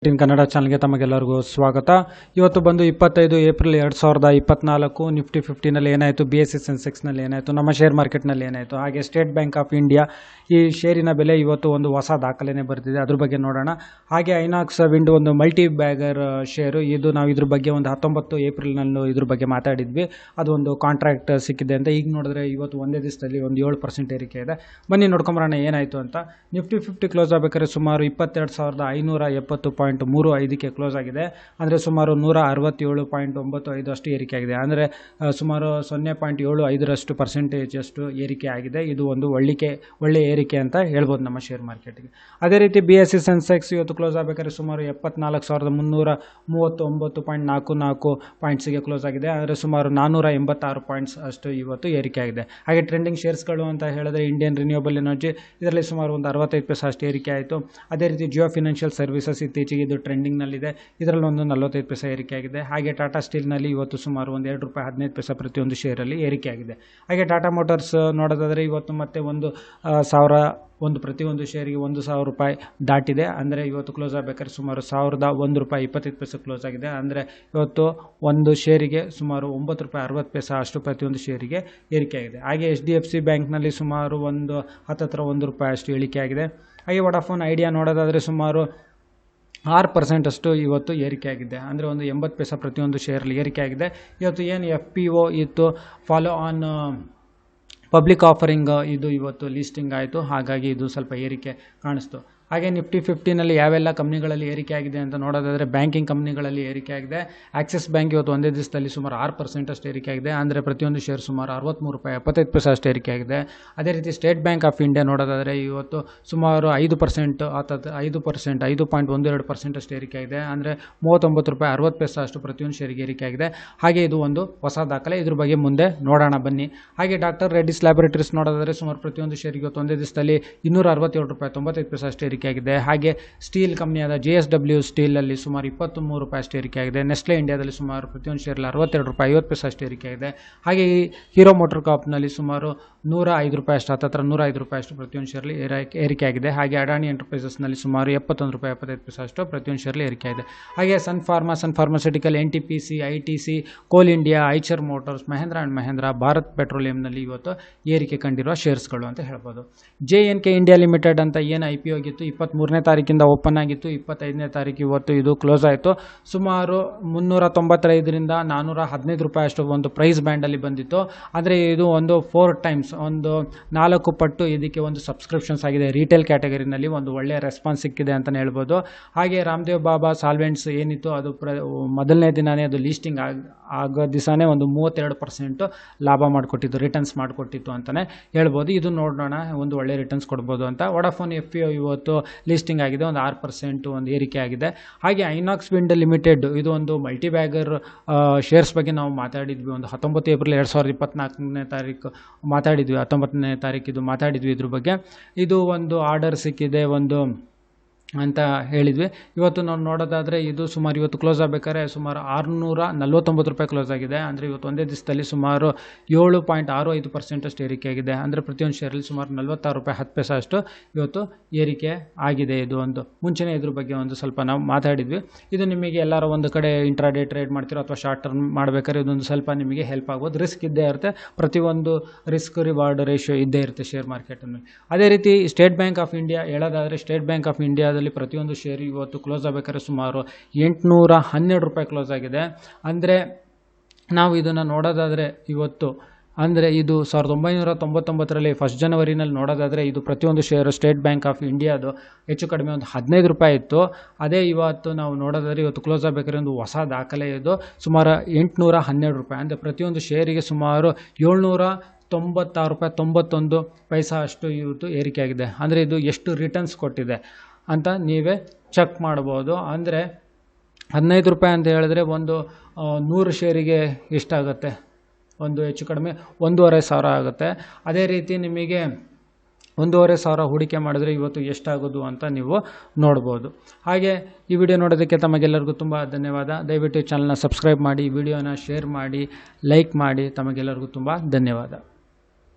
ಕನ್ನಡ ಚಾನಲ್ಗೆ ತಮಗೆಲ್ಲರಿಗೂ ಸ್ವಾಗತ. ಇವತ್ತು ಬಂದು 25 ಏಪ್ರಿಲ್ 2024 ನಿಫ್ಟಿ 50ನಲ್ಲಿ ಏನಾಯಿತು, BSE ಸೆನ್ಸೆಕ್ಸ್ನಲ್ಲಿ ಏನಾಯಿತು, ನಮ್ಮ ಶೇರ್ ಮಾರ್ಕೆಟ್ನಲ್ಲಿ ಏನಾಯಿತು, ಹಾಗೆ ಸ್ಟೇಟ್ ಬ್ಯಾಂಕ್ ಆಫ್ ಇಂಡಿಯಾ ಈ ಶೇರಿನ ಬೆಲೆ ಇವತ್ತು ಒಂದು ಹೊಸ ದಾಖಲೆನೇ ಬರ್ತಿದೆ, ಅದ್ರ ಬಗ್ಗೆ ನೋಡೋಣ. ಹಾಗೆ ಐನಾಕ್ಸ್ ವಿಂಡ್ ಒಂದು ಮಲ್ಟಿ ಬ್ಯಾಗರ್ ಶೇರು, ಇದು ನಾವು ಇದ್ರ ಬಗ್ಗೆ ಒಂದು 19 ಏಪ್ರಿಲ್ನಲ್ಲೂ ಇದ್ರ ಬಗ್ಗೆ ಮಾತಾಡಿದ್ವಿ. ಅದು ಒಂದು ಕಾಂಟ್ರಾಕ್ಟ್ ಸಿಕ್ಕಿದೆ ಅಂತ. ಈಗ ನೋಡಿದ್ರೆ ಇವತ್ತು ಒಂದೇ ದಿವಸದಲ್ಲಿ ಒಂದು 7% ಏರಿಕೆ ಇದೆ. ಬನ್ನಿ ನೋಡ್ಕೊಂಬರೋಣ ಏನಾಯಿತು ಅಂತ. ನಿಫ್ಟಿ 50 ಕ್ಲೋಸ್ ಆಗಬೇಕಾದ್ರೆ ಸುಮಾರು 22,570.35ಕ್ಕೆ ಕ್ಲೋಸ್ ಆಗಿದೆ. ಅಂದರೆ ಸುಮಾರು 167.95 ಅಷ್ಟು ಏರಿಕೆ ಆಗಿದೆ. ಅಂದರೆ ಸುಮಾರು 0.75% ಅಷ್ಟು ಏರಿಕೆ ಆಗಿದೆ. ಇದು ಒಂದು ಒಳ್ಳೆಯ ಏರಿಕೆ ಅಂತ ಹೇಳ್ಬೋದು ನಮ್ಮ ಶೇರ್ ಮಾರ್ಕೆಟ್ಗೆ. ಅದೇ ರೀತಿ BSE ಸೆನ್ಸೆಕ್ಸ್ ಇವತ್ತು ಕ್ಲೋಸ್ ಆಗಬೇಕಾದ್ರೆ ಸುಮಾರು 74,339.44 ಪಾಯಿಂಟ್ಸಿಗೆ ಕ್ಲೋಸ್ ಆಗಿದೆ. ಅಂದರೆ ಸುಮಾರು 486 ಪಾಯಿಂಟ್ಸ್ ಅಷ್ಟು ಇವತ್ತು ಏರಿಕೆ ಆಗಿದೆ. ಹಾಗೆ ಟ್ರೆಂಡಿಂಗ್ ಶೇರ್ಸ್ಗಳು ಅಂತ ಹೇಳಿದ್ರೆ ಇಂಡಿಯನ್ ರಿನ್ಯೂಯಬಲ್ ಎನರ್ಜಿ, ಇದರಲ್ಲಿ ಸುಮಾರು ಒಂದು 65% ಅಷ್ಟು ಏರಿಕೆ ಆಯಿತು. ಅದೇ ರೀತಿ ಜಿಯೋ ಫಿನಾನ್ಷಿಯಲ್ ಸರ್ವಿಸಸ್ ಇತ್ತೀಚೆಗೆ ಇದು ಟ್ರೆಂಡಿಂಗ್ನಲ್ಲಿದೆ, ಇದರಲ್ಲಿ ಒಂದು 45% ಏರಿಕೆ ಆಗಿದೆ. ಹಾಗೆ ಟಾಟಾ ಸ್ಟೀಲ್ನಲ್ಲಿ ಇವತ್ತು ಸುಮಾರು ಒಂದು ₹2.15 ಪ್ರತಿಯೊಂದು ಶೇರಲ್ಲಿ ಏರಿಕೆ ಆಗಿದೆ. ಹಾಗೆ ಟಾಟಾ ಮೋಟಾರ್ಸ್ ನೋಡೋದಾದರೆ ಇವತ್ತು ಮತ್ತೆ ಪ್ರತಿಯೊಂದು ಶೇರಿಗೆ ₹1,000 ದಾಟಿದೆ. ಅಂದರೆ ಇವತ್ತು ಕ್ಲೋಸ್ ಆಗಬೇಕಾದ್ರೆ ಸುಮಾರು ₹1,001.25 ಕ್ಲೋಸ್ ಆಗಿದೆ. ಅಂದರೆ ಇವತ್ತು ಒಂದು ಶೇರಿಗೆ ಸುಮಾರು ₹9.60 ಅಷ್ಟು ಪ್ರತಿಯೊಂದು ಶೇರಿಗೆ ಏರಿಕೆ ಆಗಿದೆ. ಹಾಗೆ HDFC ಬ್ಯಾಂಕ್ನಲ್ಲಿ ಸುಮಾರು ಹತ್ತತ್ರ ₹1 ಅಷ್ಟು ಇಳಿಕೆ ಆಗಿದೆ. ಹಾಗೆ ವೊಡಾಫೋನ್ ಐಡಿಯಾ ನೋಡೋದಾದರೆ ಸುಮಾರು 6% ಅಷ್ಟು ಇವತ್ತು ಏರಿಕೆ ಆಗಿದೆ. ಅಂದರೆ ಒಂದು 80 ಪ್ರತಿಯೊಂದು ಶೇರಲ್ಲಿ ಏರಿಕೆ ಆಗಿದೆ. ಇವತ್ತು ಏನು FPO ಇತ್ತು, ಫಾಲೋ ಆನ್ ಪಬ್ಲಿಕ್ ಆಫರಿಂಗ್, ಇದು ಇವತ್ತು ಲಿಸ್ಟಿಂಗ್ ಆಯಿತು. ಹಾಗಾಗಿ ಇದು ಸ್ವಲ್ಪ ಏರಿಕೆ ಕಾಣಿಸ್ತು. ಹಾಗೆ ನಿಫ್ಟಿ 50ನಲ್ಲಿ ಯಾವೆಲ್ಲ ಕಂಪ್ನಿಗಳಲ್ಲಿ ಏರಿಕೆ ಆಗಿದೆ ಅಂತ ನೋಡೋದಾದರೆ ಬ್ಯಾಂಕಿಂಗ್ ಕಂಪ್ನಿಗಳಲ್ಲಿ ಏರಿಕೆ ಆಗಿದೆ. ಆಕ್ಸಿಸ್ ಬ್ಯಾಂಕ್ ಇವತ್ತು ಒಂದೇ ದಿವಸದಲ್ಲಿ ಸುಮಾರು 6% ಅಷ್ಟು ಏರಿಕೆ ಆಗಿದೆ. ಅಂದರೆ ಪ್ರತಿಯೊಂದು ಶೇರ್ ಸುಮಾರು ₹63.75 ಅಷ್ಟು ಏರಿಕೆ ಆಗಿದೆ. ಅದೇ ರೀತಿ ಸ್ಟೇಟ್ ಬ್ಯಾಂಕ್ ಆಫ್ ಇಂಡಿಯಾ ನೋಡೋದಾದರೆ ಇವತ್ತು ಸುಮಾರು 5% 5.12% ಅಷ್ಟು ಏರಿಕೆ ಆಗಿದೆ. ಅಂದರೆ ₹39.60 ಅಷ್ಟು ಪ್ರತಿಯೊಂದು ಶೇರಿಗೆ ಏರಿಕೆ ಆಗಿದೆ. ಹಾಗೆ ಇದು ಒಂದು ಹೊಸ ದಾಖಲೆ, ಇದ್ರ ಬಗ್ಗೆ ಮುಂದೆ ನೋಡೋಣ ಬನ್ನಿ. ಹಾಗೆ ಡಾಕ್ಟರ್ ರೆಡ್ಡಿಸ್ ಲ್ಯಾಬೊರೇಟರೀಸ್ ನೋಡೋದಾದರೆ ಸುಮಾರು ಪ್ರತಿಯೊಂದು ಶೇರಿಗೆ ಇವತ್ತು ಒಂದೇ ದಿವಸದಲ್ಲಿ ₹267.95 ಅಷ್ಟು ಏರಿಕೆ ಆಗಿದೆ. ಹಾಗೆ ಸ್ಟೀಲ್ ಕಂಪ್ನಿಯಾದ JSW ಸ್ಟೀಲಲ್ಲಿ ಸುಮಾರು ₹23 ಅಷ್ಟು ಏರಿಕೆ ಆಗಿದೆ. ನೆಸ್ಲೆ ಇಂಡಿಯಾದಲ್ಲಿ ಸುಮಾರು ಪ್ರತಿಯೊಂದು ಶೇರಲ್ಲಿ ₹62.50 ಅಷ್ಟು ಏರಿಕೆ ಆಗಿದೆ. ಹಾಗೆ ಈ ಹೀರೋ ಮೋಟರ್ ಕಾಪ್ನಲ್ಲಿ ಸುಮಾರು ₹105 ಅಷ್ಟು, ಹತ್ತತ್ರ ₹105 ಅಷ್ಟು ಪ್ರತಿಯೊಂದು ಶೇರಲ್ಲಿ ಏರಿಕೆ ಆಗಿದೆ. ಹಾಗೆ ಅಡಾನಿ ಎಂಟರ್ಪ್ರೈಸಸ್ನಲ್ಲಿ ಸುಮಾರು ₹71.75 ಅಷ್ಟು ಪ್ರತಿಯೊಂದು ಶೇರಲ್ಲಿ ಏರಿಕೆ ಆಗಿದೆ. ಹಾಗೆ Sun Pharmaceutical, NTPC, ITC, Coal India, Eicher Motors, Mahindra and Mahindra, Bharat ಪೆಟ್ರೋಲಿಯಂನಲ್ಲಿ ಇವತ್ತು ಏರಿಕೆ ಕಂಡಿರುವ ಶೇರ್ಸ್ಗಳು ಅಂತ ಹೇಳ್ಬೋದು. JNK ಇಂಡಿಯಾ ಲಿಮಿಟೆಡ್ ಅಂತ ಏನು IPO ಆಗಿತ್ತು, 23ನೇ ತಾರೀಕಿಂದ ಓಪನ್ ಆಗಿತ್ತು, 25ನೇ ತಾರೀಕು ಇವತ್ತು ಇದು ಕ್ಲೋಸ್ ಆಯಿತು. ಸುಮಾರು ₹395ರಿಂದ ₹415 ಅಷ್ಟು ಒಂದು ಪ್ರೈಸ್ ಬ್ಯಾಂಡಲ್ಲಿ ಬಂದಿತ್ತು. ಅಂದರೆ ಇದು ಒಂದು 4 ಟೈಮ್ಸ್, ಒಂದು 4 ಪಟ್ಟು ಇದಕ್ಕೆ ಒಂದು ಸಬ್ಸ್ಕ್ರಿಪ್ಷನ್ಸ್ ಆಗಿದೆ. ರೀಟೇಲ್ ಕ್ಯಾಟಗರಿನಲ್ಲಿ ಒಂದು ಒಳ್ಳೆಯ ರೆಸ್ಪಾನ್ಸ್ ಸಿಕ್ಕಿದೆ ಅಂತಲೇ ಹೇಳ್ಬೋದು. ಹಾಗೆ ರಾಮದೇವ್ ಬಾಬಾ ಸಾಲ್ವೆಂಟ್ಸ್ ಏನಿತ್ತು, ಅದು ಮೊದಲನೇ ದಿನವೇ ಅದು ಲೀಸ್ಟಿಂಗ್ ಆಗೋ ದಿವಸನೇ ಒಂದು 32% ಲಾಭ ಮಾಡಿಕೊಟ್ಟಿತ್ತು, ರಿಟರ್ನ್ಸ್ ಮಾಡಿಕೊಟ್ಟಿತ್ತು ಅಂತಲೇ ಹೇಳ್ಬೋದು. ಇದು ನೋಡೋಣ, ಒಂದು ಒಳ್ಳೆ ರಿಟರ್ನ್ಸ್ ಕೊಡ್ಬೋದು ಅಂತ. ವೊಡಾಫೋನ್ FPO ಇವತ್ತು ಲೀಸ್ಟಿಂಗ್ ಆಗಿದೆ, ಒಂದು 6% ಒಂದು ಏರಿಕೆ ಆಗಿದೆ. ಹಾಗೆ ಐನಾಕ್ಸ್ ವಿಂಡ್ ಲಿಮಿಟೆಡ್, ಇದು ಒಂದು ಮಲ್ಟಿ ಬ್ಯಾಗರ್ ಶೇರ್ಸ್ ಬಗ್ಗೆ ನಾವು ಮಾತಾಡಿದ್ವಿ, ಒಂದು 19 ಏಪ್ರಿಲ್ 2024ನೇ ತಾರೀಕು ಮಾತಾಡಿದ್ವಿ, 19ನೇ ತಾರೀಕು ಇದು ಮಾತಾಡಿದ್ವಿ ಇದ್ರ ಬಗ್ಗೆ. ಇದು ಒಂದು ಆರ್ಡರ್ ಸಿಕ್ಕಿದೆ ಒಂದು ಅಂತ ಹೇಳಿದ್ವಿ. ಇವತ್ತು ನಾವು ನೋಡೋದಾದರೆ ಇದು ಸುಮಾರು ಇವತ್ತು ಕ್ಲೋಸ್ ಆಗಬೇಕಾದ್ರೆ ಸುಮಾರು ₹649 ಕ್ಲೋಸ್ ಆಗಿದೆ. ಅಂದರೆ ಇವತ್ತು ಒಂದೇ ದಿವಸದಲ್ಲಿ ಸುಮಾರು 7.65% ಅಷ್ಟು ಏರಿಕೆ ಆಗಿದೆ. ಅಂದರೆ ಪ್ರತಿಯೊಂದು ಶೇರಲ್ಲಿ ಸುಮಾರು ₹46.10 ಅಷ್ಟು ಇವತ್ತು ಏರಿಕೆ ಆಗಿದೆ. ಇದು ಒಂದು ಮುಂಚೆನೇ ಇದ್ರ ಬಗ್ಗೆ ಒಂದು ಸ್ವಲ್ಪ ನಾವು ಮಾತಾಡಿದ್ವಿ. ಇದು ನಿಮಗೆ ಎಲ್ಲರೂ ಒಂದು ಕಡೆ ಇಂಟ್ರಾಡೇ ಟ್ರೇಡ್ ಮಾಡ್ತಿರೋ ಅಥವಾ ಶಾರ್ಟ್ ಟರ್ಮ್ ಮಾಡಬೇಕಾದ್ರೆ ಇದೊಂದು ಸ್ವಲ್ಪ ನಿಮಗೆ ಹೆಲ್ಪ್ ಆಗ್ಬೋದು. ರಿಸ್ಕ್ ಇದ್ದೇ ಇರುತ್ತೆ, ಪ್ರತಿಯೊಂದು ರಿಸ್ಕ್ ರಿವಾರ್ಡ್ ರೇಷಿಯೋ ಇದ್ದೇ ಇರುತ್ತೆ ಶೇರ್ ಮಾರ್ಕೆಟಲ್ಲಿ. ಅದೇ ರೀತಿ ಸ್ಟೇಟ್ ಬ್ಯಾಂಕ್ ಆಫ್ ಇಂಡಿಯಾ ಹೇಳೋದಾದರೆ, ಸ್ಟೇಟ್ ಬ್ಯಾಂಕ್ ಆಫ್ ಇಂಡಿಯಾದಲ್ಲಿ ಪ್ರತಿಯೊಂದು ಶೇರ್ ಇವತ್ತು ಕ್ಲೋಸ್ ಆಗಬೇಕಾದ್ರೆ ಸುಮಾರು ₹812 ಕ್ಲೋಸ್ ಆಗಿದೆ. ಅಂದರೆ ನಾವು ಇದನ್ನು ನೋಡೋದಾದರೆ ಇವತ್ತು, ಅಂದರೆ ಇದು 1999ರಲ್ಲಿ 1 ಜನವರಿನಲ್ಲಿ ನೋಡೋದಾದರೆ ಇದು ಪ್ರತಿಯೊಂದು ಶೇರು ಸ್ಟೇಟ್ ಬ್ಯಾಂಕ್ ಆಫ್ ಇಂಡಿಯಾದು ಹೆಚ್ಚು ಕಡಿಮೆ ಒಂದು ₹15 ಇತ್ತು. ಅದೇ ಇವತ್ತು ನಾವು ನೋಡೋದಾದರೆ ಇವತ್ತು ಕ್ಲೋಸ್ ಆಗಬೇಕಾದ್ರೆ ಒಂದು ಹೊಸ ದಾಖಲೆ, ಇದು ಸುಮಾರು ₹812. ಅಂದರೆ ಪ್ರತಿಯೊಂದು ಶೇರಿಗೆ ಸುಮಾರು ₹796.91 ಅಷ್ಟು ಇವತ್ತು ಏರಿಕೆ ಆಗಿದೆ. ಅಂದರೆ ಇದು ಎಷ್ಟು ರಿಟರ್ನ್ಸ್ ಕೊಟ್ಟಿದೆ ಅಂತ ನೀವೇ ಚೆಕ್ ಮಾಡ್ಬೋದು. ಅಂದರೆ ₹15 ಅಂತ ಹೇಳಿದ್ರೆ ಒಂದು 100 ಶೇರಿಗೆ ಎಷ್ಟಾಗುತ್ತೆ, ಒಂದು ಹೆಚ್ಚು ಕಡಿಮೆ 1,500 ಆಗುತ್ತೆ. ಅದೇ ರೀತಿ ನಿಮಗೆ 1,500 ಹೂಡಿಕೆ ಮಾಡಿದ್ರೆ ಇವತ್ತು ಎಷ್ಟಾಗೋದು ಅಂತ ನೀವು ನೋಡ್ಬೋದು. ಹಾಗೆ ಈ ವಿಡಿಯೋ ನೋಡೋದಕ್ಕೆ ತಮಗೆಲ್ಲರಿಗೂ ತುಂಬ ಧನ್ಯವಾದ. ದಯವಿಟ್ಟು ಚಾನಲ್ನ ಸಬ್ಸ್ಕ್ರೈಬ್ ಮಾಡಿ, ವಿಡಿಯೋನ ಶೇರ್ ಮಾಡಿ, ಲೈಕ್ ಮಾಡಿ. ತಮಗೆಲ್ಲರಿಗೂ ತುಂಬ ಧನ್ಯವಾದ.